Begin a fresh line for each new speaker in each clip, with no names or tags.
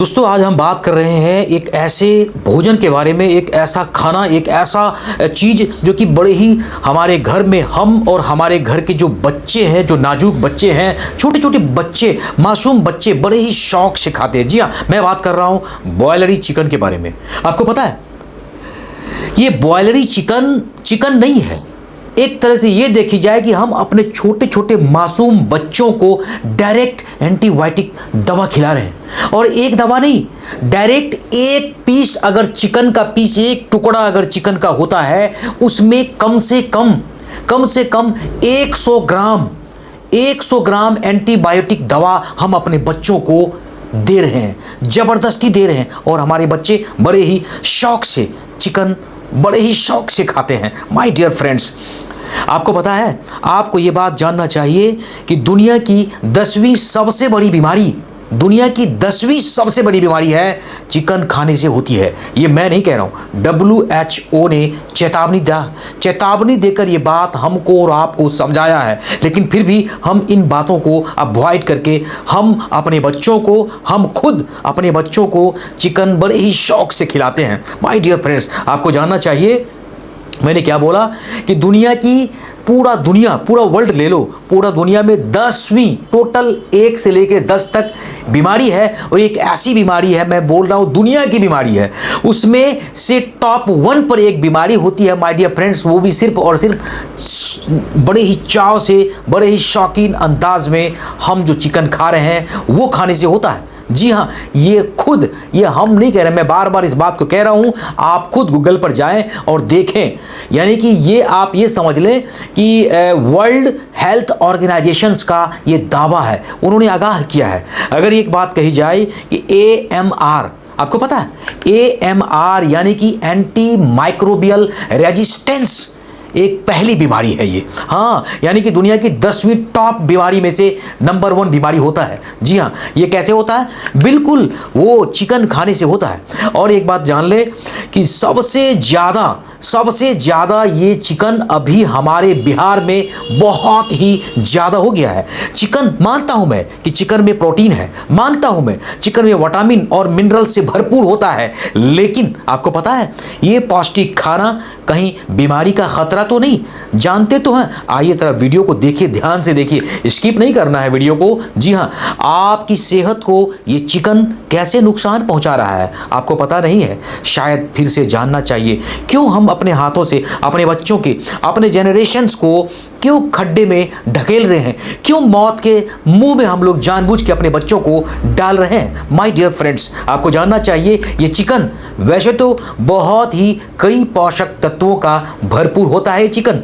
दोस्तों आज हम बात कर रहे हैं एक ऐसे भोजन के बारे में, एक ऐसा खाना, एक ऐसा चीज़ जो कि बड़े ही हमारे घर में हम और हमारे घर के जो बच्चे हैं, जो नाजुक बच्चे हैं, छोटे छोटे बच्चे, मासूम बच्चे बड़े ही शौक से खाते हैं। जी हाँ, मैं बात कर रहा हूँ बॉयलरी चिकन के बारे में। आपको पता है ये बॉयलरी चिकन चिकन नहीं है। एक तरह से ये देखी जाए कि हम अपने छोटे छोटे मासूम बच्चों को डायरेक्ट एंटीबायोटिक दवा खिला रहे हैं, और एक दवा नहीं, डायरेक्ट एक पीस, अगर चिकन का पीस, एक टुकड़ा अगर चिकन का होता है, उसमें कम से कम 100 ग्राम एंटीबायोटिक दवा हम अपने बच्चों को दे रहे हैं, जबरदस्ती दे रहे हैं। और हमारे बच्चे बड़े ही शौक से चिकन बड़े ही शौक से खाते हैं। माय डियर फ्रेंड्स, आपको पता है, आपको ये बात जानना चाहिए कि दुनिया की 10वीं सबसे बड़ी बीमारी है चिकन खाने से होती है। ये मैं नहीं कह रहा हूँ, WHO ने चेतावनी देकर ये बात हमको और आपको समझाया है। लेकिन फिर भी हम इन बातों को अवॉइड करके हम खुद अपने बच्चों को चिकन बड़े ही शौक से खिलाते हैं। माय डियर फ्रेंड्स, आपको जानना चाहिए, मैंने क्या बोला कि पूरा वर्ल्ड ले लो, पूरा दुनिया में 10वीं टोटल 1 से लेकर 10 तक बीमारी है। और एक ऐसी बीमारी है, मैं बोल रहा हूँ दुनिया की बीमारी है, उसमें से टॉप 1 पर एक बीमारी होती है माय डियर फ्रेंड्स। वो भी सिर्फ और सिर्फ बड़े ही चाव से, बड़े ही शौकीन अंदाज में हम जो चिकन खा रहे हैं वो खाने से होता है। जी हाँ, ये हम नहीं कह रहे, मैं बार बार इस बात को कह रहा हूँ, आप खुद गूगल पर जाएं और देखें। यानी कि ये आप ये समझ लें कि वर्ल्ड हेल्थ ऑर्गेनाइजेशंस का ये दावा है, उन्होंने आगाह किया है। अगर एक बात कही जाए कि AMR, आपको पता है AMR यानी कि एंटी माइक्रोबियल रेजिस्टेंस एक पहली बीमारी है ये। हाँ, यानी कि दुनिया की 10वीं टॉप बीमारी में से नंबर 1 बीमारी होता है। जी हाँ, ये कैसे होता है? बिल्कुल वो चिकन खाने से होता है। और एक बात जान ले कि सबसे ज़्यादा ये चिकन अभी हमारे बिहार में बहुत ही ज़्यादा हो गया है। चिकन, मानता हूँ मैं कि चिकन में प्रोटीन है, मानता हूँ मैं चिकन में विटामिन और मिनरल से भरपूर होता है, लेकिन आपको पता है ये पौष्टिक खाना कहीं बीमारी का खतरा तो नहीं? जानते तो हैं। आइए तरह वीडियो को देखिए, ध्यान से देखिए, स्किप नहीं करना है वीडियो को। जी हाँ, आपकी सेहत को ये चिकन कैसे नुकसान पहुंचा रहा है आपको पता नहीं है, शायद फिर से जानना चाहिए। क्यों हम अपने हाथों से अपने बच्चों के, अपने जनरेशन्स को क्यों खड्डे में ढकेल रहे हैं? क्यों मौत के मुंह में हम लोग जानबूझ के अपने बच्चों को डाल रहे हैं? माय डियर फ्रेंड्स, आपको जानना चाहिए ये चिकन वैसे तो बहुत ही कई पोषक तत्वों का भरपूर होता है चिकन,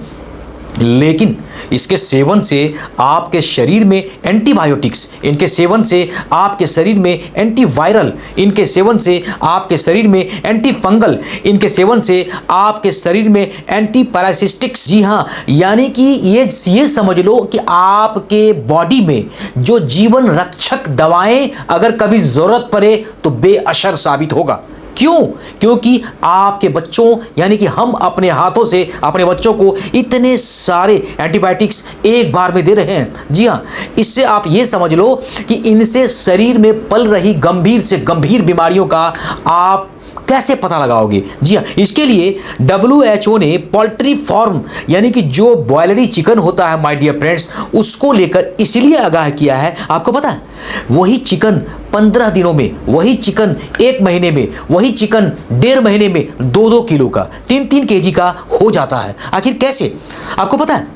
लेकिन इसके सेवन से आपके शरीर में एंटीबायोटिक्स, इनके सेवन से आपके शरीर में एंटीवायरल, इनके सेवन से आपके शरीर में एंटी फंगल, इनके सेवन से आपके शरीर में एंटी पैरासिटिक्स। जी हाँ, यानी कि ये समझ लो कि आपके बॉडी में जो जीवन रक्षक दवाएं अगर कभी जरूरत पड़े तो बेअसर साबित होगा। क्यों? क्योंकि आपके बच्चों, यानी कि हम अपने हाथों से अपने बच्चों को इतने सारे एंटीबायोटिक्स एक बार में दे रहे हैं। जी हाँ, इससे आप ये समझ लो कि इनसे शरीर में पल रही गंभीर से गंभीर बीमारियों का आप कैसे पता लगाओगे? जी हाँ, इसके लिए WHO ने पोल्ट्री फार्म, यानी कि जो बॉयलरी चिकन होता है माय डियर फ्रेंड्स, उसको लेकर इसलिए आगाह किया है। आपको पता है वही चिकन 15 दिनों में, वही चिकन 1 महीने में, वही चिकन 1.5 महीने में 2-2 किलो का, 3-3 kg का हो जाता है। आखिर कैसे? आपको पता है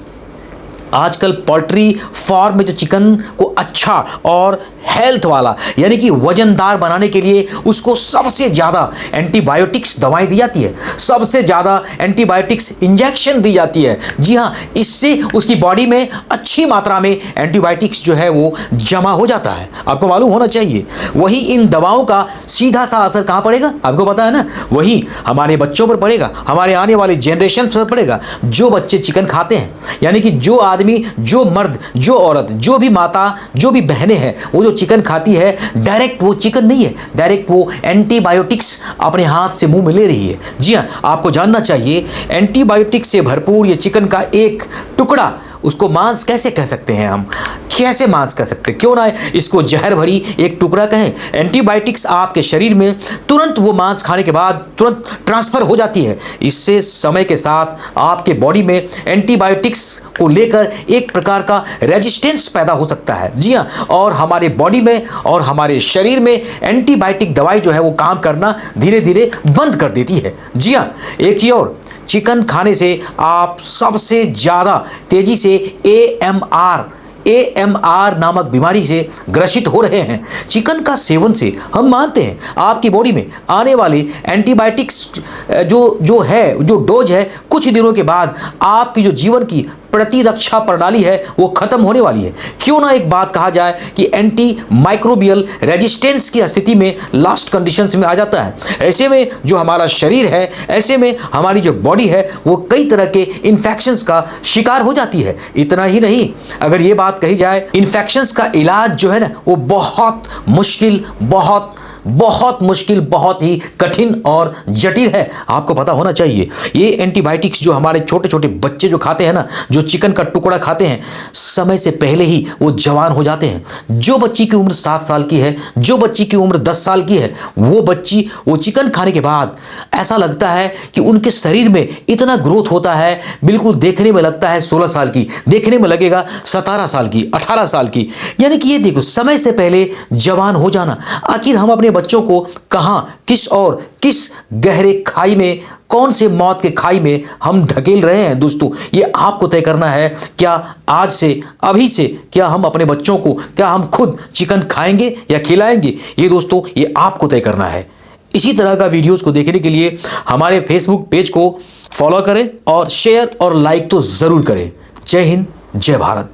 आजकल पोल्ट्री फार्म में जो चिकन को अच्छा और हेल्थ वाला, यानी कि वजनदार बनाने के लिए उसको सबसे ज़्यादा एंटीबायोटिक्स दवाएं दी जाती है, सबसे ज़्यादा एंटीबायोटिक्स इंजेक्शन दी जाती है। जी हाँ, इससे उसकी बॉडी में अच्छी मात्रा में एंटीबायोटिक्स जो है वो जमा हो जाता है। आपको मालूम होना चाहिए, वही इन दवाओं का सीधा सा असर कहाँ पड़ेगा आपको पता है ना? वही हमारे बच्चों पर पड़ेगा, हमारे आने वाले जनरेशन पर पड़ेगा, जो बच्चे चिकन खाते हैं। यानी कि जो आदमी, जो मर्द, जो औरत, जो भी माता, जो भी बहनें हैं, वो जो चिकन खाती है, डायरेक्ट वो चिकन नहीं है, डायरेक्ट वो एंटीबायोटिक्स अपने हाथ से मुंह में ले रही है। जी हाँ, आपको जानना चाहिए एंटीबायोटिक्स से भरपूर ये चिकन का एक टुकड़ा, उसको मांस कैसे कह सकते हैं हम? कैसे मांस कह सकते, क्यों ना इसको जहर भरी एक टुकड़ा कहें। एंटीबायोटिक्स आपके शरीर में तुरंत वो मांस खाने के बाद तुरंत ट्रांसफर हो जाती है। इससे समय के साथ आपके बॉडी में एंटीबायोटिक्स को लेकर एक प्रकार का रेजिस्टेंस पैदा हो सकता है। जी हाँ, और हमारे बॉडी में और हमारे शरीर में एंटीबायोटिक दवाई जो है वो काम करना धीरे धीरे बंद कर देती है। जी हाँ, एक चीज़ और, चिकन खाने से आप सबसे ज़्यादा तेज़ी से AMR नामक बीमारी से ग्रसित हो रहे हैं। चिकन का सेवन से हम मानते हैं आपकी बॉडी में आने वाली एंटीबायोटिक्स जो डोज है, कुछ दिनों के बाद आपकी जो जीवन की प्रतिरक्षा प्रणाली है वो खत्म होने वाली है। क्यों ना एक बात कहा जाए कि एंटी माइक्रोबियल रेजिस्टेंस की स्थिति में लास्ट कंडीशंस में आ जाता है। ऐसे में जो हमारा शरीर है, ऐसे में हमारी जो बॉडी है वो कई तरह के इन्फेक्शंस का शिकार हो जाती है। इतना ही नहीं, अगर ये बात कही जाए, इन्फेक्शंस का इलाज जो है ना वो बहुत मुश्किल, बहुत ही कठिन और जटिल है। आपको पता होना चाहिए ये एंटीबायोटिक्स जो हमारे छोटे छोटे बच्चे जो खाते हैं ना, जो चिकन का टुकड़ा खाते हैं, समय से पहले ही वो जवान हो जाते हैं। जो बच्ची की उम्र 7 साल की है, जो बच्ची की उम्र 10 साल की है, वो बच्ची वो चिकन खाने के बाद ऐसा लगता है कि उनके शरीर में इतना ग्रोथ होता है, बिल्कुल देखने में लगता है 16 साल की, देखने में लगेगा 17 साल की, 18 साल की। यानी कि ये देखो, समय से पहले जवान हो जाना। आखिर हम अपने बच्चों को कहां, किस गहरे खाई में, कौन से मौत के खाई में हम धकेल रहे हैं दोस्तों, ये आपको तय करना है। क्या आज से, अभी से, क्या हम अपने बच्चों को, क्या हम खुद चिकन खाएंगे या खिलाएंगे, ये दोस्तों ये आपको तय करना है। इसी तरह का वीडियोस को देखने के लिए हमारे फेसबुक पेज को फॉलो करें और शेयर और लाइक तो जरूर करें। जय हिंद, जय भारत।